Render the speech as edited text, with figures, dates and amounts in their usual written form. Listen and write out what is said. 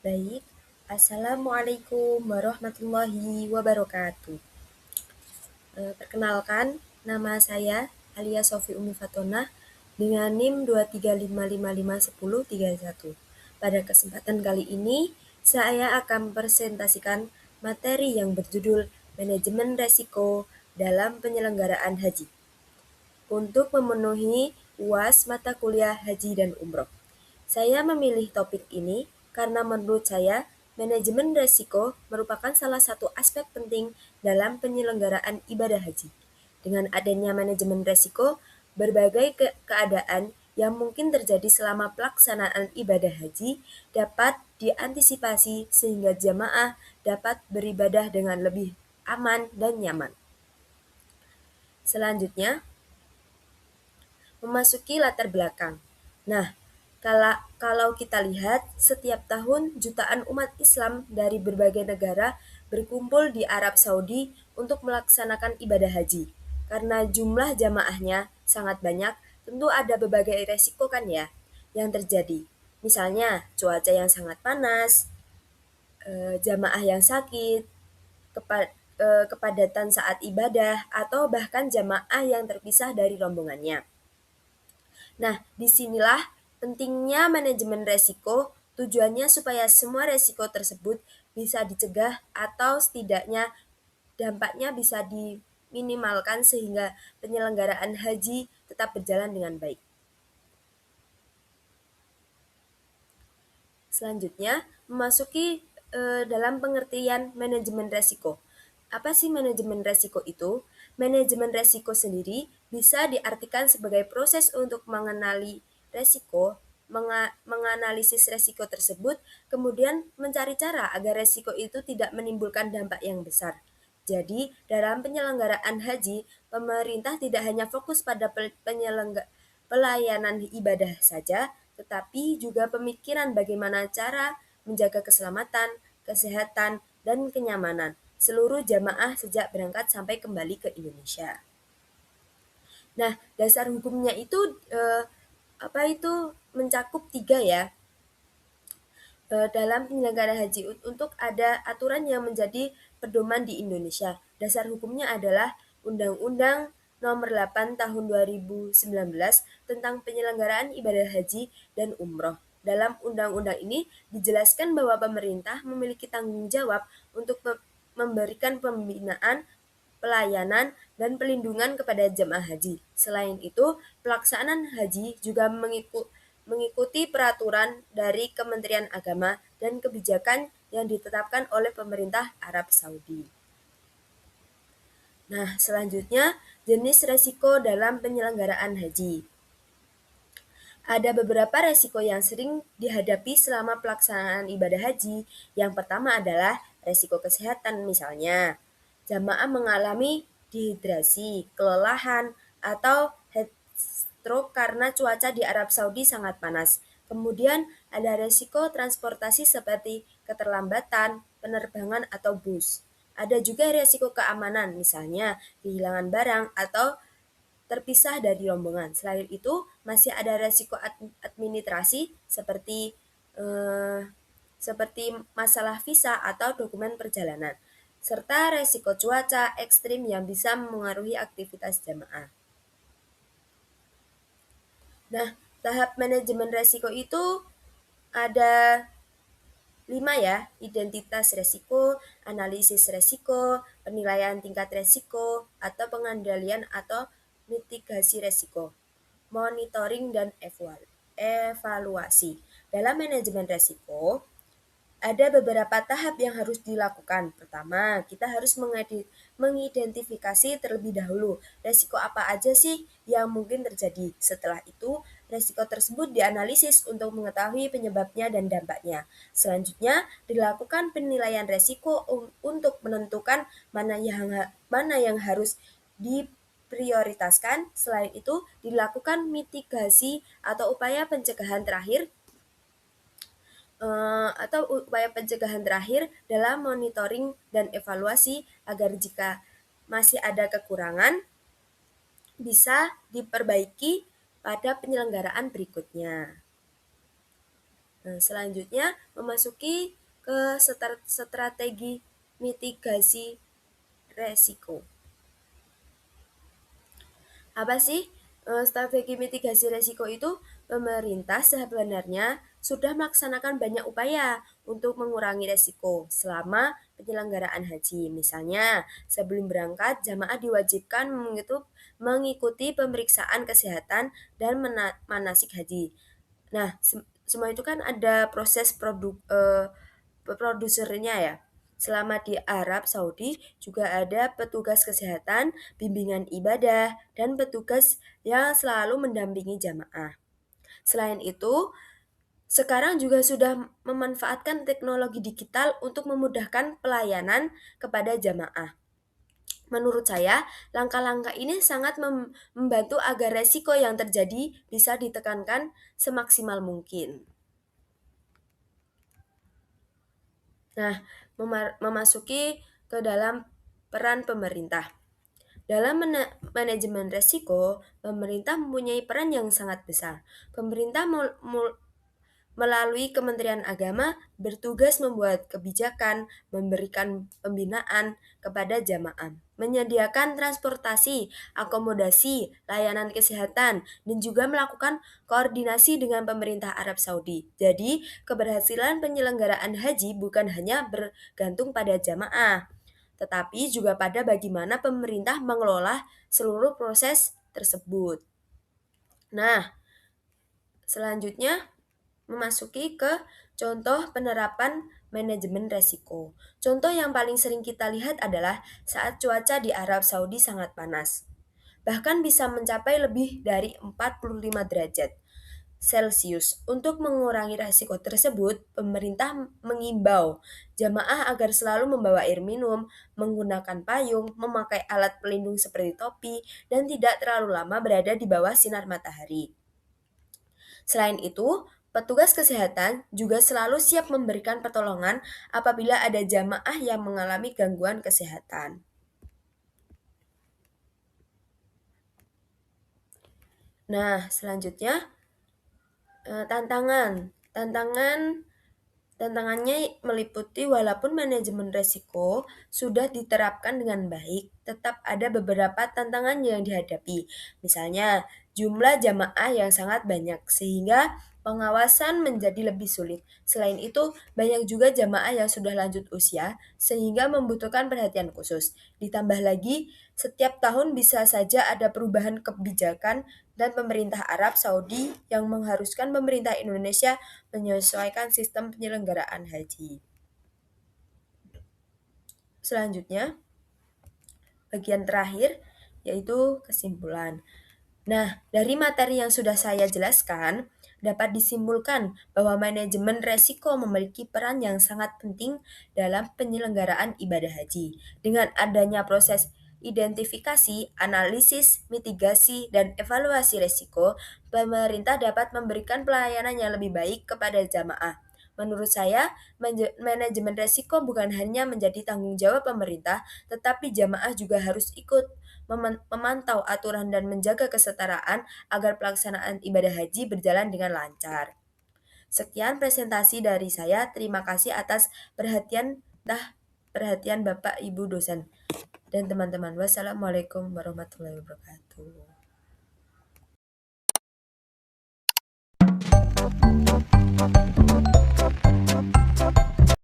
Baik, Assalamualaikum warahmatullahi wabarakatuh. Perkenalkan, nama saya Alia Sofi Umi Fatonah dengan NIM 235551031. Pada kesempatan kali ini, saya akan presentasikan materi yang berjudul Manajemen Resiko dalam Penyelenggaraan Haji untuk memenuhi UAS mata kuliah Haji dan Umroh. Saya memilih topik ini karena menurut saya, manajemen resiko merupakan salah satu aspek penting dalam penyelenggaraan ibadah haji. Dengan adanya manajemen resiko, berbagai keadaan yang mungkin terjadi selama pelaksanaan ibadah haji dapat diantisipasi sehingga jamaah dapat beribadah dengan lebih aman dan nyaman. Selanjutnya, memasuki latar belakang. Nah, kalau kita lihat, setiap tahun jutaan umat Islam dari berbagai negara berkumpul di Arab Saudi untuk melaksanakan ibadah haji. Karena jumlah jamaahnya sangat banyak, tentu ada berbagai resiko kan ya yang terjadi. Misalnya cuaca yang sangat panas, jamaah yang sakit, kepadatan saat ibadah, atau bahkan jamaah yang terpisah dari rombongannya. Nah, disinilah pentingnya manajemen resiko, tujuannya supaya semua resiko tersebut bisa dicegah atau setidaknya dampaknya bisa diminimalkan sehingga penyelenggaraan haji tetap berjalan dengan baik. Selanjutnya, memasuki dalam pengertian manajemen resiko. Apa sih manajemen resiko itu? Manajemen resiko sendiri bisa diartikan sebagai proses untuk mengenali resiko, menganalisis resiko tersebut, kemudian mencari cara agar resiko itu tidak menimbulkan dampak yang besar. Jadi, dalam penyelenggaraan haji, pemerintah tidak hanya fokus pada pelayanan ibadah saja, tetapi juga pemikiran bagaimana cara menjaga keselamatan, kesehatan, dan kenyamanan seluruh jamaah sejak berangkat sampai kembali ke Indonesia. Nah, dasar hukumnya itu mencakup 3 ya. Dalam penyelenggaraan haji untuk ada aturan yang menjadi pedoman di Indonesia. Dasar hukumnya adalah Undang-Undang Nomor 8 Tahun 2019 tentang penyelenggaraan ibadah haji dan umroh. Dalam undang-undang ini dijelaskan bahwa pemerintah memiliki tanggung jawab untuk memberikan pembinaan, pelayanan, dan pelindungan kepada jemaah haji. Selain itu, pelaksanaan haji juga mengikuti peraturan dari Kementerian Agama dan kebijakan yang ditetapkan oleh pemerintah Arab Saudi. Nah, selanjutnya jenis resiko dalam penyelenggaraan haji. Ada beberapa resiko yang sering dihadapi selama pelaksanaan ibadah haji. Yang pertama adalah resiko kesehatan, misalnya jamaah mengalami dehidrasi, kelelahan, atau heat stroke karena cuaca di Arab Saudi sangat panas. Kemudian ada resiko transportasi seperti keterlambatan, penerbangan, atau bus. Ada juga resiko keamanan, misalnya kehilangan barang atau terpisah dari rombongan. Selain itu, masih ada resiko administrasi seperti masalah visa atau dokumen perjalanan, serta resiko cuaca ekstrim yang bisa mengaruhi aktivitas jamaah. Nah, tahap manajemen resiko itu ada 5 ya, identitas resiko, analisis resiko, penilaian tingkat resiko, atau pengendalian atau mitigasi resiko, monitoring dan evaluasi. Dalam manajemen resiko, ada beberapa tahap yang harus dilakukan. Pertama, kita harus mengidentifikasi terlebih dahulu resiko apa aja sih yang mungkin terjadi. Setelah itu, resiko tersebut dianalisis untuk mengetahui penyebabnya dan dampaknya. Selanjutnya, dilakukan penilaian resiko untuk menentukan mana yang harus diprioritaskan. Selain itu, dilakukan mitigasi atau upaya pencegahan terakhir dalam monitoring dan evaluasi agar jika masih ada kekurangan bisa diperbaiki pada penyelenggaraan berikutnya. Nah, selanjutnya memasuki ke strategi mitigasi resiko. Apa sih strategi mitigasi resiko itu? Pemerintah sebenarnya sudah melaksanakan banyak upaya untuk mengurangi resiko selama penyelenggaraan haji. Misalnya, sebelum berangkat, jamaah diwajibkan mengikuti pemeriksaan kesehatan dan manasik haji. Nah, semua itu kan ada proses produsernya ya. Selama di Arab Saudi juga ada petugas kesehatan, bimbingan ibadah, dan petugas yang selalu mendampingi jamaah. Selain itu, sekarang juga sudah memanfaatkan teknologi digital untuk memudahkan pelayanan kepada jamaah. Menurut saya, langkah-langkah ini sangat membantu agar resiko yang terjadi bisa ditekankan semaksimal mungkin. Nah, memasuki ke dalam peran pemerintah. Dalam manajemen resiko, pemerintah mempunyai peran yang sangat besar. Pemerintah melalui Kementerian Agama bertugas membuat kebijakan, memberikan pembinaan kepada jamaah, menyediakan transportasi, akomodasi, layanan kesehatan, dan juga melakukan koordinasi dengan pemerintah Arab Saudi. Jadi, keberhasilan penyelenggaraan haji bukan hanya bergantung pada jamaah, tetapi juga pada bagaimana pemerintah mengelola seluruh proses tersebut. Nah, selanjutnya memasuki ke contoh penerapan manajemen resiko. Contoh yang paling sering kita lihat adalah saat cuaca di Arab Saudi sangat panas. Bahkan bisa mencapai lebih dari 45 derajat Celcius. Untuk mengurangi resiko tersebut, pemerintah mengimbau jamaah agar selalu membawa air minum, menggunakan payung, memakai alat pelindung seperti topi, dan tidak terlalu lama berada di bawah sinar matahari. Selain itu, petugas kesehatan juga selalu siap memberikan pertolongan apabila ada jamaah yang mengalami gangguan kesehatan. Nah, selanjutnya tantangan. Tantangannya meliputi walaupun manajemen resiko sudah diterapkan dengan baik, tetap ada beberapa tantangan yang dihadapi. Misalnya, jumlah jamaah yang sangat banyak sehingga pengawasan menjadi lebih sulit. Selain itu, banyak juga jamaah yang sudah lanjut usia sehingga membutuhkan perhatian khusus. Ditambah lagi, setiap tahun bisa saja ada perubahan kebijakan dan pemerintah Arab Saudi yang mengharuskan pemerintah Indonesia menyesuaikan sistem penyelenggaraan haji. Selanjutnya, bagian terakhir yaitu kesimpulan. Nah, dari materi yang sudah saya jelaskan, dapat disimpulkan bahwa manajemen resiko memiliki peran yang sangat penting dalam penyelenggaraan ibadah haji. Dengan adanya proses identifikasi, analisis, mitigasi, dan evaluasi resiko, pemerintah dapat memberikan pelayanan yang lebih baik kepada jamaah. Menurut saya, manajemen resiko bukan hanya menjadi tanggung jawab pemerintah, tetapi jamaah juga harus ikut memantau aturan dan menjaga kesetaraan agar pelaksanaan ibadah haji berjalan dengan lancar. Sekian presentasi dari saya. Terima kasih atas perhatian Bapak Ibu dosen dan teman-teman. Wassalamualaikum warahmatullahi wabarakatuh.